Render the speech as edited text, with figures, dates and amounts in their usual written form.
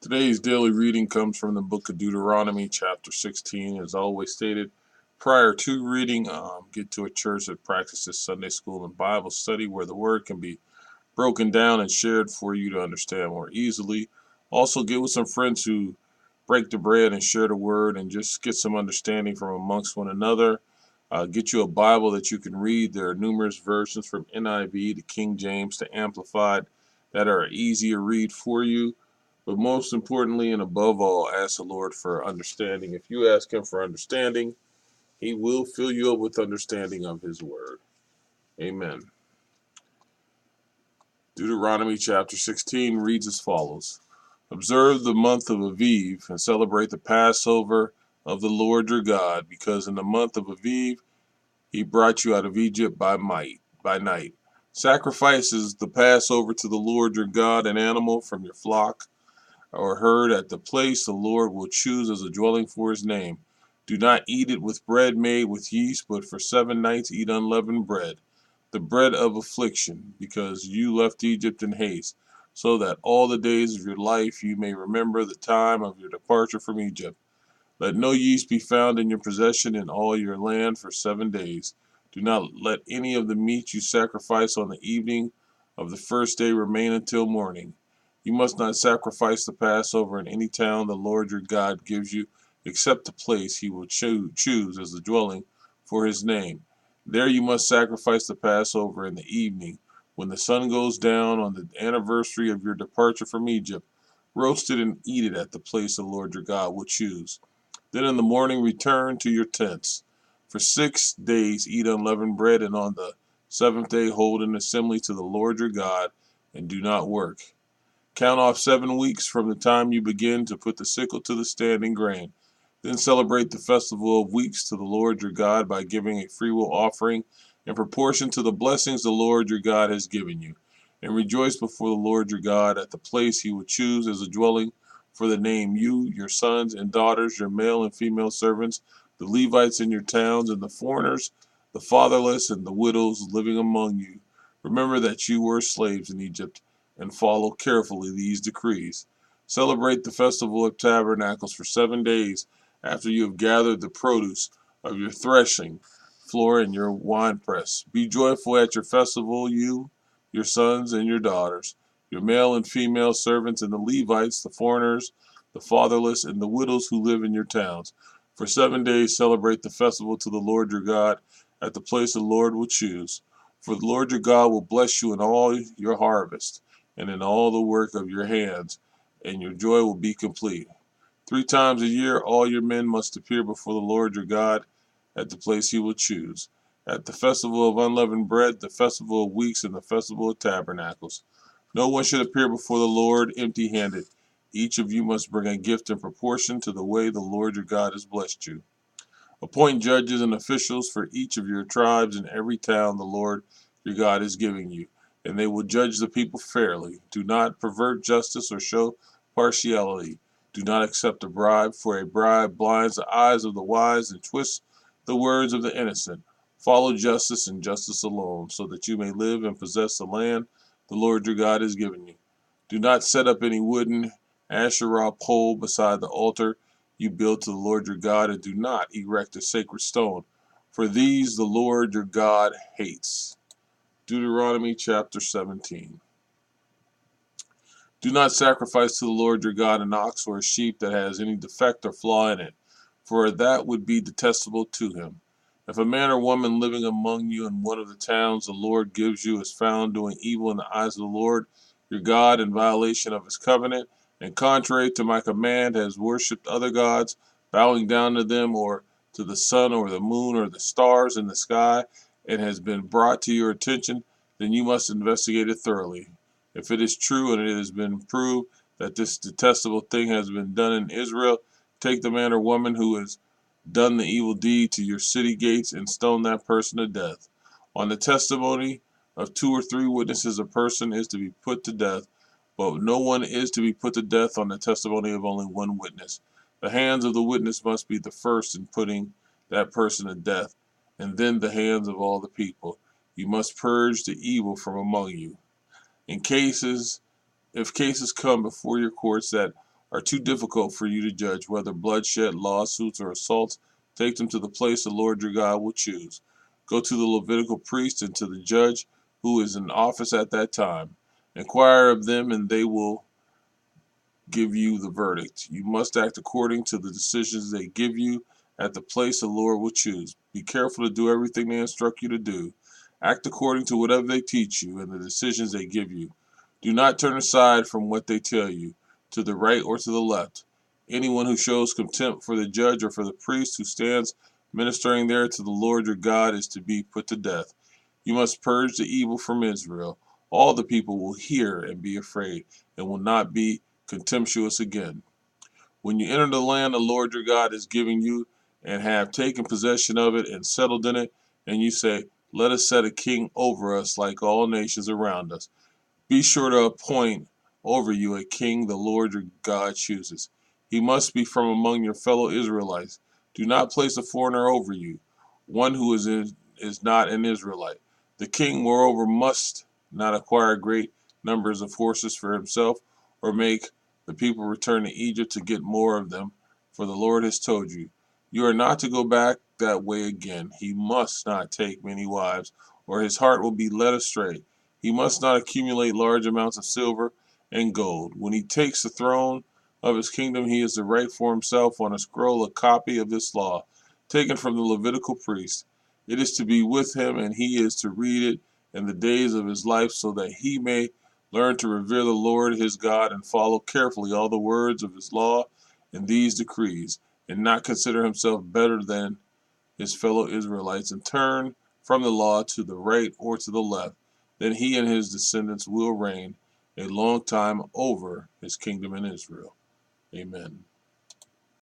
Today's daily reading comes from the book of Deuteronomy, chapter 16. As always stated, prior to reading, get to a church that practices Sunday school and Bible study where the word can be broken down and shared for you to understand more easily. Also, get with some friends who break the bread and share the word and just get some understanding from amongst one another. Get you a Bible that you can read. There are numerous versions from NIV to King James to Amplified that are easier read for you. But most importantly and above all, ask the Lord for understanding. If you ask Him for understanding, He will fill you up with understanding of His word. Amen. Deuteronomy chapter 16 reads as follows: Observe the month of Aviv and celebrate the Passover of the Lord your God, because in the month of Aviv He brought you out of Egypt by night. Sacrifices the Passover to the Lord your God an animal from your flock or herd at the place the Lord will choose as a dwelling for His name. Do not eat it with bread made with yeast, but for 7 nights eat unleavened bread, the bread of affliction, because you left Egypt in haste, so that all the days of your life you may remember the time of your departure from Egypt. Let no yeast be found in your possession in all your land for 7 days. Do not let any of the meat you sacrifice on the evening of the first day remain until morning. You must not sacrifice the Passover in any town the Lord your God gives you, except the place He will choose as a dwelling for His name. There you must sacrifice the Passover in the evening, when the sun goes down on the anniversary of your departure from Egypt. Roast it and eat it at the place the Lord your God will choose. Then in the morning return to your tents. For 6 days eat unleavened bread, and on the seventh day hold an assembly to the Lord your God, and do not work. Count off 7 weeks from the time you begin to put the sickle to the standing grain. Then celebrate the festival of weeks to the Lord your God by giving a freewill offering in proportion to the blessings the Lord your God has given you. And rejoice before the Lord your God at the place He will choose as a dwelling for the name, you, your sons and daughters, your male and female servants, the Levites in your towns, and the foreigners, the fatherless, and the widows living among you. Remember that you were slaves in Egypt, and follow carefully these decrees. Celebrate the festival of tabernacles for 7 days after you have gathered the produce of your threshing floor and your winepress. Be joyful at your festival, you, your sons, and your daughters, your male and female servants, and the Levites, the foreigners, the fatherless, and the widows who live in your towns. For 7 days celebrate the festival to the Lord your God at the place the Lord will choose. For the Lord your God will bless you in all your harvest and in all the work of your hands, and your joy will be complete. 3 times a year all your men must appear before the Lord your God at the place He will choose, at the festival of unleavened bread, the festival of weeks, and the festival of tabernacles. No one should appear before the Lord empty-handed. Each of you must bring a gift in proportion to the way the Lord your God has blessed you. Appoint judges and officials for each of your tribes in every town the Lord your God is giving you, and they will judge the people fairly. Do not pervert justice or show partiality. Do not accept a bribe, for a bribe blinds the eyes of the wise and twists the words of the innocent. Follow justice and justice alone, so that you may live and possess the land the Lord your God has given you. Do not set up any wooden Asherah pole beside the altar you build to the Lord your God, and do not erect a sacred stone, for these the Lord your God hates. Deuteronomy chapter 17. Do not sacrifice to the Lord your God an ox or a sheep that has any defect or flaw in it, for that would be detestable to Him. If a man or woman living among you in one of the towns the Lord gives you is found doing evil in the eyes of the Lord your God in violation of His covenant, and contrary to my command has worshipped other gods, bowing down to them or to the sun or the moon or the stars in the sky, and has been brought to your attention, then you must investigate it thoroughly. If it is true and it has been proved that this detestable thing has been done in Israel, take the man or woman who has done the evil deed to your city gates and stone that person to death. On the testimony of 2 or 3 witnesses, a person is to be put to death, but no one is to be put to death on the testimony of only one witness. The hands of the witness must be the first in putting that person to death, and then the hands of all the people. You must purge the evil from among you. In cases If cases come before your courts that are too difficult for you to judge, whether bloodshed, lawsuits, or assaults, take them to the place the Lord your God will choose. Go to the Levitical priest and to the judge who is in office at that time. Inquire of them, and they will give you the verdict. You must act according to the decisions they give you at the place the Lord will choose. Be careful to do everything they instruct you to do. Act according to whatever they teach you and the decisions they give you. Do not turn aside from what they tell you, to the right or to the left. Anyone who shows contempt for the judge or for the priest who stands ministering there to the Lord your God is to be put to death. You must purge the evil from Israel. All the people will hear and be afraid, and will not be contemptuous again. When you enter the land the Lord your God is giving you, and have taken possession of it and settled in it, and you say, let us set a king over us like all nations around us. Be sure to appoint over you a king the Lord your God chooses. He must be from among your fellow Israelites. Do not place a foreigner over you, one who is not an Israelite. The king, moreover, must not acquire great numbers of horses for himself, or make the people return to Egypt to get more of them, for the Lord has told you, you are not to go back that way again. He must not take many wives, or his heart will be led astray. He must not accumulate large amounts of silver and gold. When he takes the throne of his kingdom, he is to write for himself on a scroll a copy of this law, taken from the Levitical priest. It is to be with him, and he is to read it in the days of his life, so that he may learn to revere the Lord his God and follow carefully all the words of his law and these decrees, and not consider himself better than his fellow Israelites, and turn from the law to the right or to the left. Then he and his descendants will reign a long time over his kingdom in Israel. Amen.